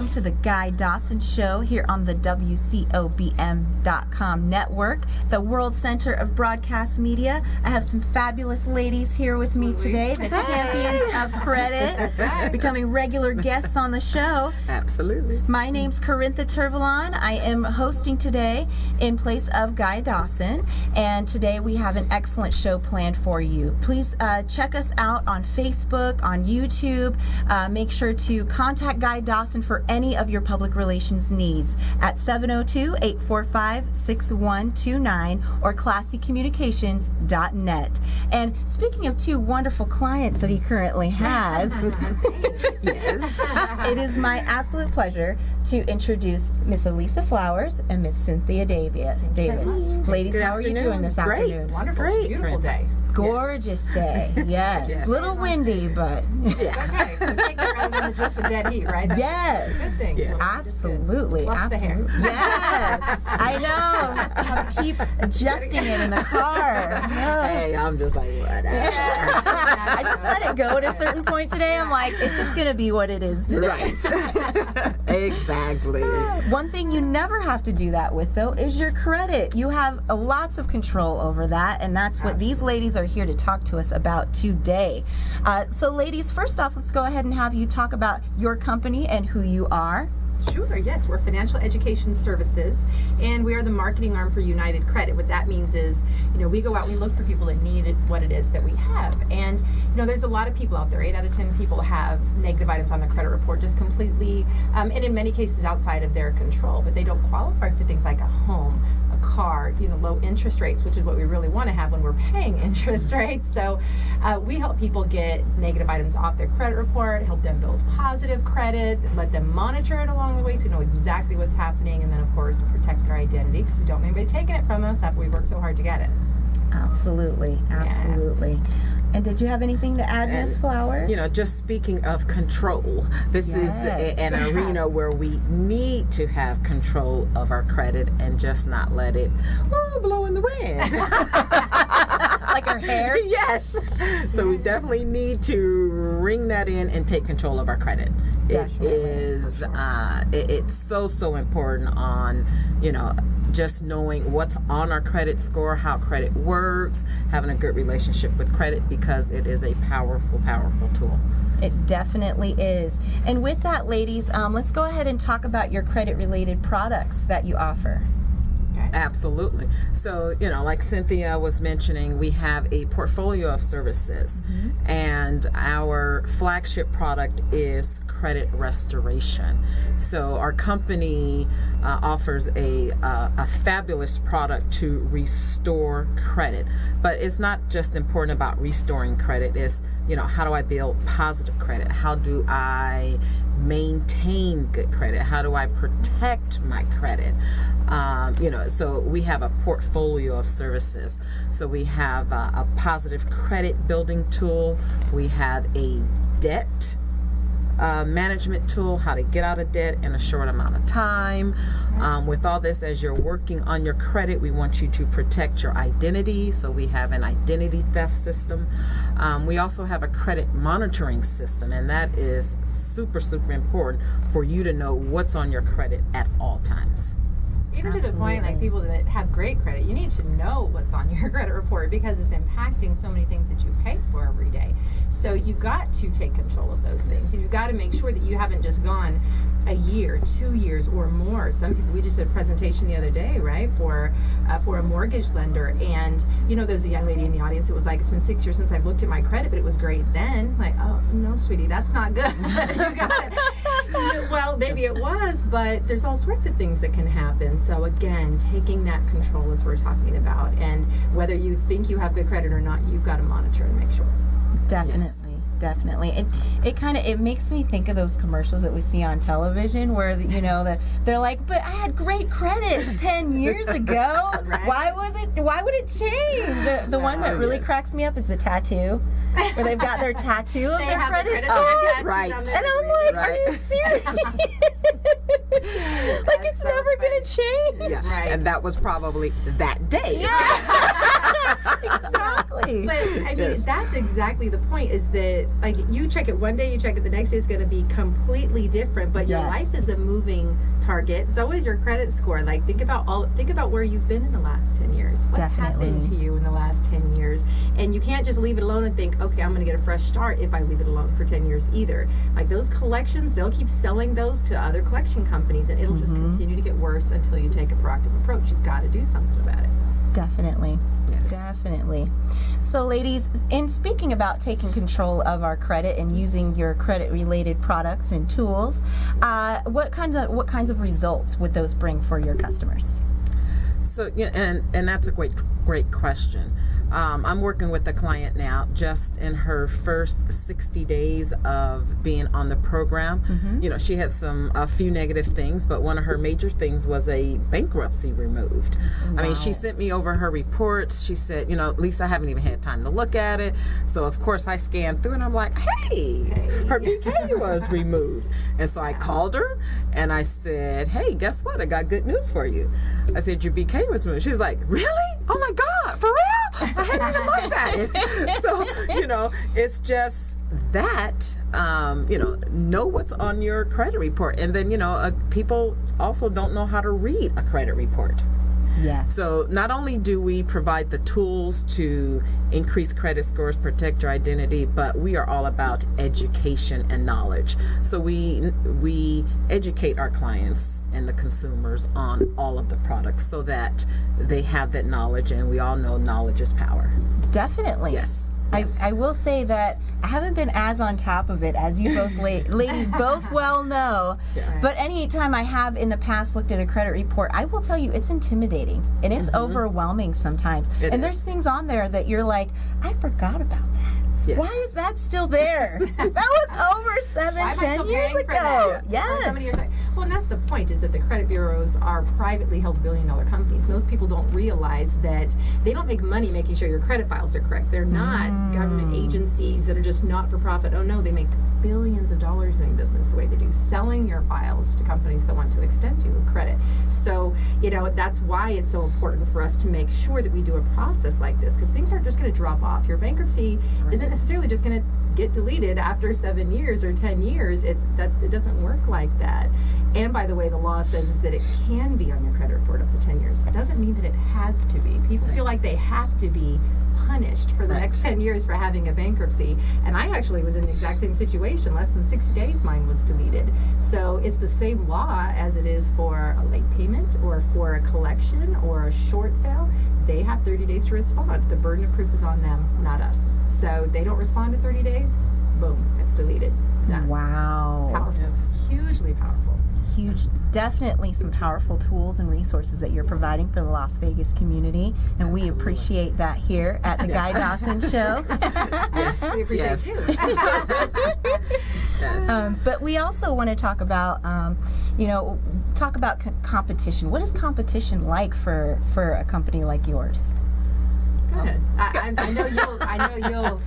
to the Guy Dawson Show here on the WCOBM.com network, the World Center of Broadcast Media. I have some fabulous ladies here with me today, the champions of credit, That's right. becoming regular guests on the show. Absolutely. My name's Carintha Turvalon. I am hosting today in place of Guy Dawson, and today we have an excellent show planned for you. Please check us out on Facebook, on YouTube. Make sure to contact Guy Dawson for any of your public relations needs at 702-845-6129 or classycommunications.net. And speaking of two wonderful clients that he currently has, Yes. it is my absolute pleasure to introduce Miss Elisa Flowers and Miss Cynthia Davis. Ladies, Good how are you afternoon. doing this Great. afternoon? Wonderful. Great. It's a beautiful day. Gorgeous day. Yes. Yes. Little windy, but Okay, so take it rather than just the dead heat, right? yes. That's a good thing. Yes. Absolutely. Plus the hair. absolutely. Yes. I know. I have to keep adjusting it in the car. No. Hey, I'm just like, whatever. I just let it go at a certain point today. I'm like, it's just going to be what it is today. Right. Exactly. One thing you never have to do that with, though, is your credit. You have lots of control over that, and that's what these ladies are here to talk to us about today. So, ladies, first off, let's go ahead and have you talk about your company and who you are. Sure, yes. We're Financial Education Services, and we are the marketing arm for United Credit. What that means is, we go out, we look for people that need what it is that we have. And, there's a lot of people out there. 8 out of 10 people have negative items on their credit report, just completely, and in many cases outside of their control, but they don't qualify for things like a home, a car, low interest rates, which is what we really want to have when we're paying interest rates. So we help people get negative items off their credit report, help them build positive credit, let them monitor it along the way so we know exactly what's happening, and then of course protect their identity because we don't want anybody taking it from us after we work so hard to get it. Absolutely. And did you have anything to add, Miss Flowers? Just speaking of control, this is an arena where we need to have control of our credit and just not let it blow in the wind. Like our hair? Yes. So we definitely need to ring that in and take control of our credit. Definitely. It is, it's so important on, just knowing what's on our credit score, how credit works, having a good relationship with credit, because it is a powerful tool. It definitely is. And with that, ladies, let's go ahead and talk about your credit-related products that you offer. Absolutely. So, like Cynthia was mentioning, we have a portfolio of services, and our flagship product is credit restoration. So our company offers a fabulous product to restore credit. But it's not just important about restoring credit. It's, how do I build positive credit? How do I maintain good credit? How do I protect my credit? So we have a portfolio of services. So we have a positive credit building tool. We have a debt management tool, how to get out of debt in a short amount of time. With all this, as you're working on your credit, we want you to protect your identity. So we have an identity theft system. We also have a credit monitoring system, and that is super important for you to know what's on your credit at all times. Even to the point, like people that have great credit, you need to know what's on your credit report because it's impacting so many things that you pay for every day. So you've got to take control of those things. You've got to make sure that you haven't just gone a year, 2 years, or more. Some people, we just did a presentation the other day, right, for a mortgage lender, and there's a young lady in the audience. It was like, it's been 6 years since I've looked at my credit, but it was great then. Like, oh no, sweetie, that's not good. You got it. Well, maybe it was, but there's all sorts of things that can happen. So again, taking that control as we're talking about, and whether you think you have good credit or not, you've got to monitor and make sure. Definitely. Yes. Definitely. It makes me think of those commercials that we see on television where they're like, but I had great credit 10 years ago. Right. Why would it change? The one that really cracks me up is the tattoo, where they've got their tattoo of They their have the credit credit score. right. on And their I'm degree, like, right? are you serious? Like, it's so never going to change. Yes. Right. And that was probably that day. Exactly. exactly. But I mean, Yes. that's exactly the point. Is that like you check it one day, you check it the next day, it's going to be completely different. But your Yes. life is a moving target. So is your credit score. Like think about where you've been in the last 10 years. What's Definitely. happened to you in the last 10 years? And you can't just leave it alone and think, okay, I'm going to get a fresh start if I leave it alone for 10 years either. Like those collections, they'll keep selling those to other collection companies, and it'll just continue to get worse until you take a proactive approach. You've got to do something about it. Definitely. Yes. Definitely. So, ladies, in speaking about taking control of our credit and using your credit-related products and tools, what kinds of results would those bring for your customers? So yeah, and that's a great question. I'm working with a client now, just in her first 60 days of being on the program. You know, she had a few negative things, but one of her major things was a bankruptcy removed. I mean, she sent me over her reports. She said, you know, Lisa, I haven't even had time to look at it. So of course I scanned through and I'm like, hey, her BK was removed. And so I called her and I said, hey, guess what? I got good news for you. I said, your BK was removed. She was like, really? Oh my God, for real? I hadn't even looked at it. So, you know, it's just that, you know what's on your credit report. And then, you know, people also don't know how to read a credit report. Yes. So not only do we provide the tools to increase credit scores, protect your identity, but we are all about education and knowledge. So we educate our clients and the consumers on all of the products so that they have that knowledge, and we all know knowledge is power. Definitely. Yes. I will say that I haven't been as on top of it as you both ladies both well know. Yeah. But anytime I have in the past looked at a credit report, I will tell you it's intimidating and it's overwhelming sometimes. It and is. there's things on there that you're like, I forgot about that. Yes. Why is that still there? That was over Why am I 10 still years paying for ago. that? Yes. So many years ago. Well, and that's the point, is that the credit bureaus are privately held billion-dollar companies. Most people don't realize that they don't make money making sure your credit files are correct. They're not government agencies that are just not-for-profit. Oh, no, they make billions of dollars doing business the way they do, selling your files to companies that want to extend you credit. So, you know, that's why it's so important for us to make sure that we do a process like this, because things aren't just going to drop off. Your bankruptcy isn't necessarily just going to get deleted after 7 years or 10 years. It doesn't work like that. And by the way, the law says is that it can be on your credit report up to 10 years. It doesn't mean that it has to be. People feel like they have to be punished for the next 10 years for having a bankruptcy. And I actually was in the exact same situation. Less than 60 days mine was deleted. So it's the same law as it is for a late payment or for a collection or a short sale. They have 30 days to respond. The burden of proof is on them, not us. So they don't respond in 30 days, boom, it's deleted. Done. Wow. Powerful. Yes. Hugely powerful. Huge, definitely some powerful tools and resources that you're providing for the Las Vegas community, and we appreciate that here at the Guy Dawson Show. Yes. We appreciate Yes. you. Yes. But we also want to talk about, competition. What is competition like for a company like yours? Go ahead. I know you'll.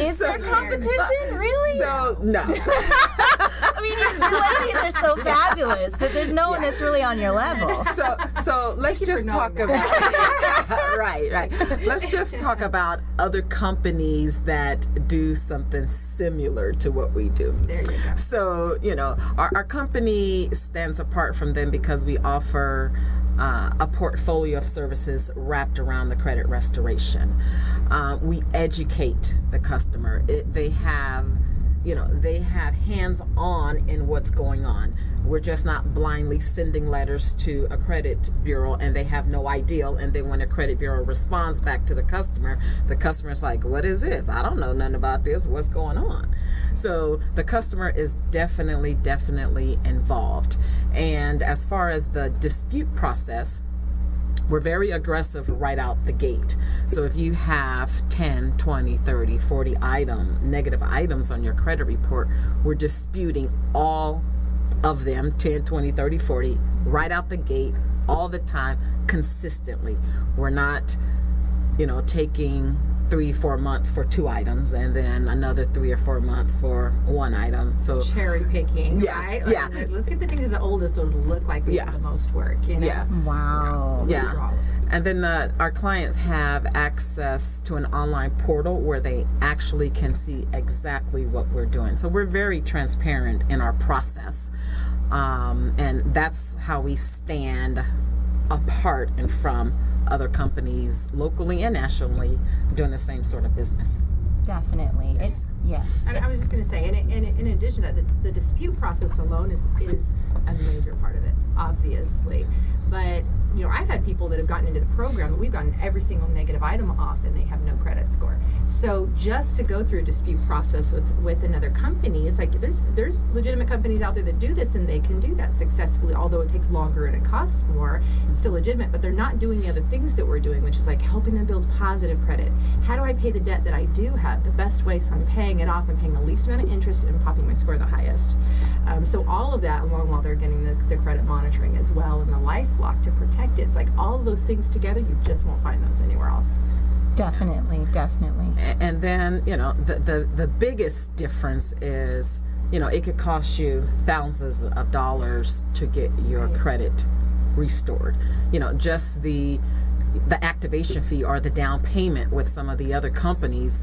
Is there competition, really? So no. I mean, you ladies are so fabulous that there's no one that's really on your level. So let's you for just knowing talk that. about right. Let's just talk about other companies that do something similar to what we do. There you go. So, you know, our company stands apart from them because we offer a portfolio of services wrapped around the credit restoration. We educate the customer. They have hands-on in what's going on. We're just not blindly sending letters to a credit bureau and they have no idea, and then when a credit bureau responds back to the customer's like, what is this? I don't know nothing about this. What's going on? So the customer is definitely involved. And as far as the dispute process, we're very aggressive right out the gate. So if you have 10, 20, 30, 40 negative items on your credit report, we're disputing all of them, 10, 20, 30, 40, right out the gate, all the time, consistently. We're not, taking 3-4 months for 2 items and then another 3 or 4 months for 1 item. So Cherry picking, Yeah, right? yeah. Let's get the things that the oldest so it'll look like they do the most work. Yeah. Wow. Yeah. And then our clients have access to an online portal where they actually can see exactly what we're doing. So we're very transparent in our process. And that's how we stand apart and from other companies locally and nationally doing the same sort of business. Definitely. Yes. Yes. I was just going to say, and in addition to that, the dispute process alone is a major part of it, obviously. But, I've had people that have gotten into the program that we've gotten every single negative item off and they have no credit score. So just to go through a dispute process with another company, it's like there's legitimate companies out there that do this and they can do that successfully, although it takes longer and it costs more. It's still legitimate, but they're not doing the other things that we're doing, which is like helping them build positive credit. How do I pay the debt that I do have the best way so I'm paying it off and paying the least amount of interest and popping my score the highest? So all of that, along while they're getting the credit monitoring as well and the LifeLock to protect it. It's like all of those things together, you just won't find those anywhere else. Definitely. And then, the biggest difference is, it could cost you thousands of dollars to get your credit restored. Just the activation fee or the down payment with some of the other companies,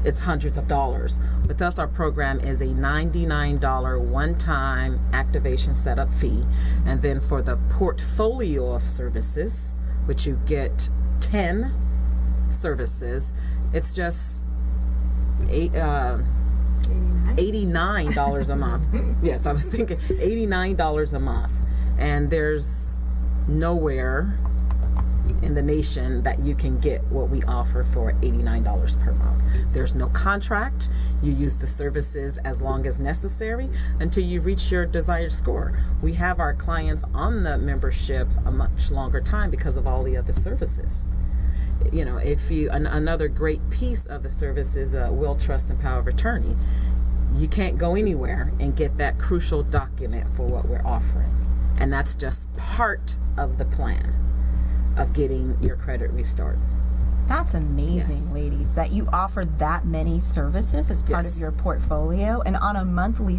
it's hundreds of dollars. With us, our program is a $99 one-time activation setup fee. And then for the portfolio of services, which you get 10 services, it's just $89 a month. Yes, I was thinking $89 a month. And there's nowhere in the nation that you can get what we offer for $89 per month. There's no contract. You use the services as long as necessary until you reach your desired score. We have our clients on the membership a much longer time because of all the other services. Another great piece of the service is will, trust, and power of attorney. You can't go anywhere and get that crucial document for what we're offering. And that's just part of the plan of getting your credit restored. That's amazing, ladies, that you offer that many services as part of your portfolio and on a monthly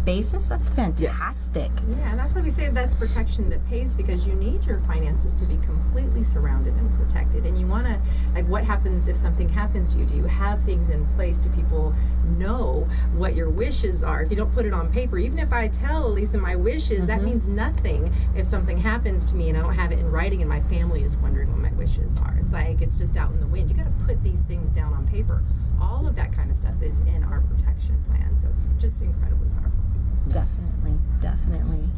basis. That's fantastic. Yeah, and that's why we say that's protection that pays, because you need your finances to be completely surrounded and protected. And you want to, what happens if something happens to you? Do you have things in place? Do people know what your wishes are? If you don't put it on paper, even if I tell Lisa my wishes, that means nothing if something happens to me and I don't have it in writing and my family is wondering what my wishes are. It's just out in the wind. You got to put these things down on paper. All of that kind of stuff is in our protection plan, so it's just incredibly powerful. Yes. Definitely. Yes.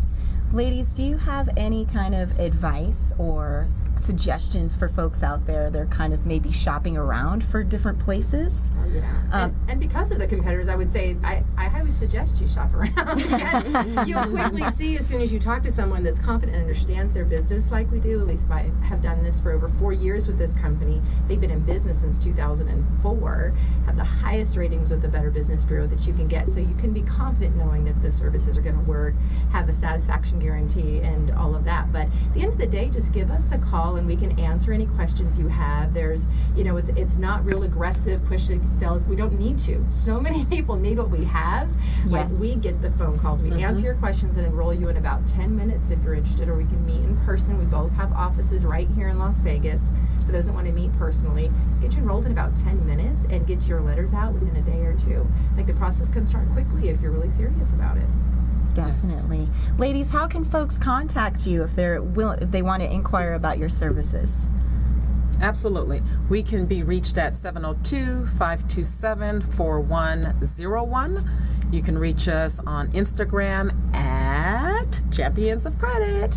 Ladies, do you have any kind of advice or suggestions for folks out there that are kind of maybe shopping around for different places? Oh, yeah. And because of the competitors, I would say I highly suggest you shop around. Because you'll quickly see as soon as you talk to someone that's confident and understands their business like we do. At least I have done this for over 4 years with this company. They've been in business since 2004, have the highest ratings with the Better Business Bureau that you can get. So you can be confident knowing that the services are going to work, have a satisfaction guarantee and all of that. But at the end of the day, just give us a call and we can answer any questions you have. There's, it's not real aggressive push to sales. We don't need to. So many people need what we have. Yes. We get the phone calls. We answer your questions and enroll you in about 10 minutes if you're interested, or we can meet in person. We both have offices right here in Las Vegas. For those that want to meet personally, get you enrolled in about 10 minutes and get your letters out within a day or two. The process can start quickly if you're really serious about it. Definitely. Yes. Ladies, how can folks contact you if they want to inquire about your services? Absolutely. We can be reached at 702-527-4101. You can reach us on Instagram at Champions of Credit.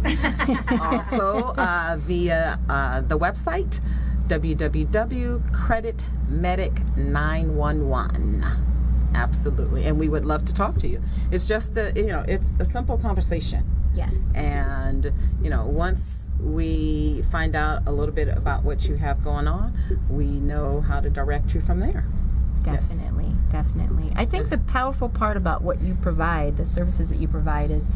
Also via the website, www.creditmedic911. Absolutely. And we would love to talk to you. It's just it's a simple conversation. Yes. And, once we find out a little bit about what you have going on, we know how to direct you from there. Definitely. Yes. Definitely. I think the powerful part about what you provide, the services that you provide, is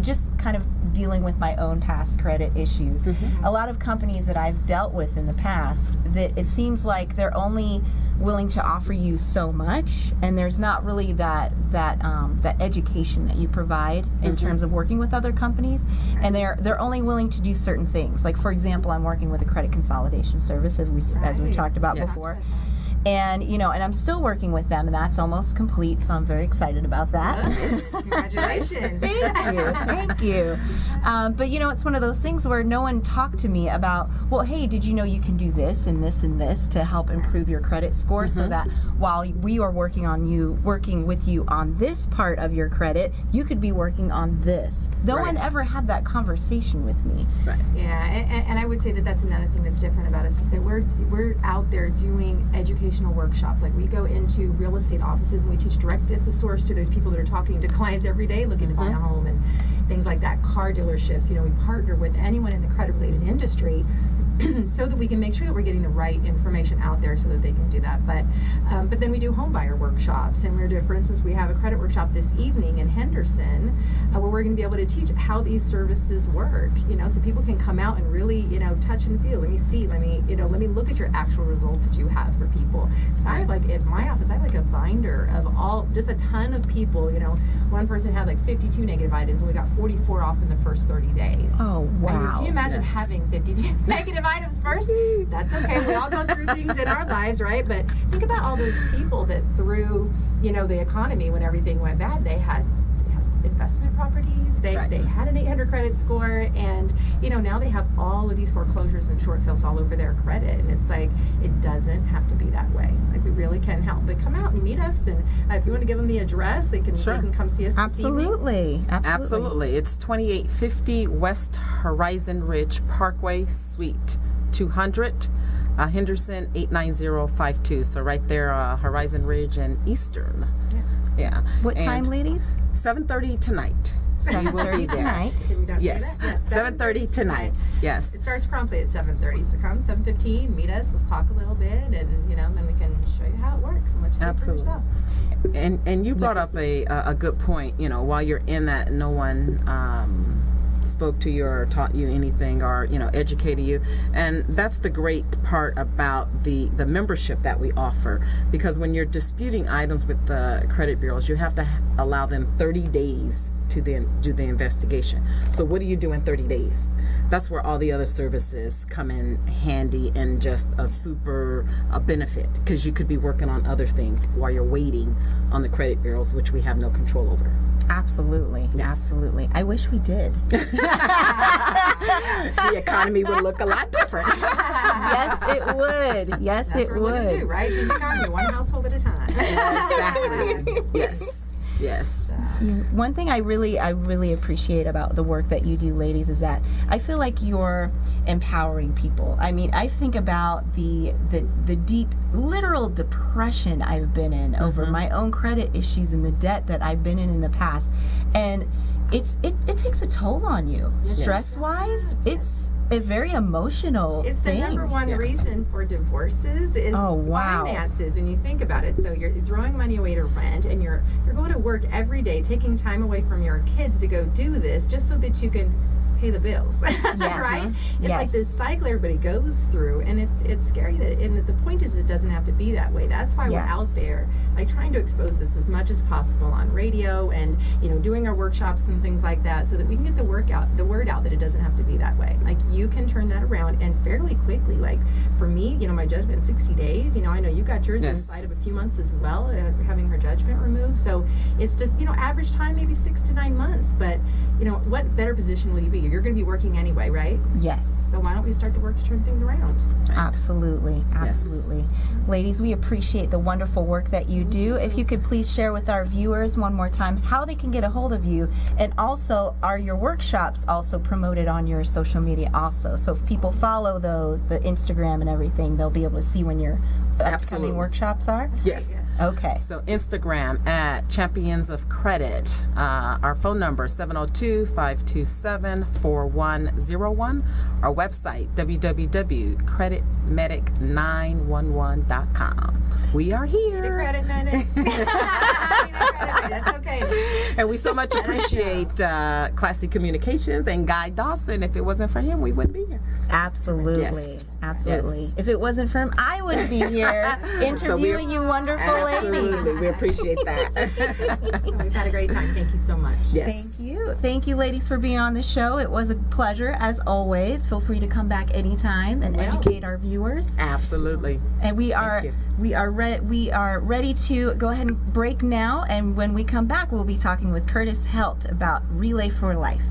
just kind of dealing with my own past credit issues. A lot of companies that I've dealt with in the past, that it seems like they're only willing to offer you so much, and there's not really that education that you provide in terms of working with other companies, and they're only willing to do certain things. Like, for example, I'm working with a credit consolidation service, as we talked about before. And and I'm still working with them, and that's almost complete, so I'm very excited about that. Congratulations. Thank you. But it's one of those things where no one talked to me about, well, hey, did you know you can do this and this and this to help improve your credit score, so that while we are working with you on this part of your credit, you could be working on this. No one ever had that conversation with me. Right. Yeah, and I would say that that's another thing that's different about us, is that we're out there doing educational workshops. Like, we go into real estate offices and we teach direct at the source to those people that are talking to clients every day looking to buy a home and things like that. Car dealerships, we partner with anyone in the credit related industry so that we can make sure that we're getting the right information out there so that they can do that. But then we do home buyer workshops, and for instance, we have a credit workshop this evening in Henderson where we're going to be able to teach how these services work, so people can come out and really, touch and feel. Let me see, let me look at your actual results that you have for people. So I have, like, at my office, I have like a binder of just a ton of people. One person had like 52 negative items, and we got 44 off in the first 30 days. Oh, wow. I mean, can you imagine having 52 negative items first? That's okay. We all go through things in our lives, right? But think about all those people that through, the economy, when everything went bad, they had investment properties. They had an 800 credit score, and now they have all of these foreclosures and short sales all over their credit. And it's like, it doesn't have to be that way. Like, we really can help. But come out and meet us, and if you want to give them the address, they can come see us. Absolutely. It's 2850 West Horizon Ridge Parkway, Suite 200. Henderson 89052. So right there, Horizon Ridge and Eastern. Yeah. What time, ladies? 7:30 tonight. 7:30 tonight. Can we not Yes. say that? Yes. 7:30 tonight. Yes. It starts promptly at 7:30. So come 7:15, meet us. Let's talk a little bit, and then we can show you how it works and let you see it for yourself. And you brought up a good point. While you're in that, no one spoke to you or taught you anything or educated you, and that's the great part about the membership that we offer, because when you're disputing items with the credit bureaus, you have to allow them 30 days to then do the investigation. So what do you do in 30 days? That's where all the other services come in handy, and just a benefit, because you could be working on other things while you're waiting on the credit bureaus, which we have no control over. Absolutely. Yes. Absolutely. I wish we did. The economy would look a lot different. Yes, it would. Yes, That's it what we're looking to would. do, right? Change the economy, one household at a time. Exactly. Yes. One thing I really appreciate about the work that you do, ladies, is that I feel like you're empowering people. I mean, I think about the deep, literal depression I've been in over my own credit issues and the debt that I've been in the past, and it takes a toll on you. Stress-wise, it's a very emotional It's the thing. number one reason for divorces is finances, when you think about it. So you're throwing money away to rent, and you're going to work every day, taking time away from your kids to go do this just so that you can pay the bills. Right? It's like this cycle everybody goes through, and it's scary and the point is, it doesn't have to be that way. That's why we're out there, like, trying to expose this as much as possible on radio, and doing our workshops and things like that, so that we can get the word out that it doesn't have to be that way. Like, you can turn that around, and fairly quickly. Like, for me, my judgment in 60 days. I know you got yours inside of a few months as well, having her judgment removed. So it's just average time maybe 6 to 9 months. But what better position will you be? You're going to be working anyway, right? Yes. So why don't we start to work to turn things around? Absolutely. Ladies, we appreciate the wonderful work that you do. If you could please share with our viewers one more time how they can get a hold of you, and also, are your workshops also promoted on your social media also? So if people follow the Instagram and everything, they'll be able to see when your upcoming workshops are? Yes. Okay. So Instagram at Champions of Credit. Our phone number is 702-527-4101. Our website, www.creditmedic911.com. We are here. Need a credit medic. That's okay. And we so much appreciate Classy Communications and Guy Dawson. If it wasn't for him, we wouldn't be here. Absolutely. Yes. Absolutely. Yes. If it wasn't for him, I wouldn't be here interviewing you wonderful Absolutely. ladies. We appreciate that. We've had a great time. Thank you so much. Yes. Thank you. Thank you, ladies, for being on the show. It was a pleasure, as always. Feel free to come back anytime and educate our viewers. Absolutely. And we are ready to go ahead and break now. And when we come back, we'll be talking with Curtis Helt about Relay for Life.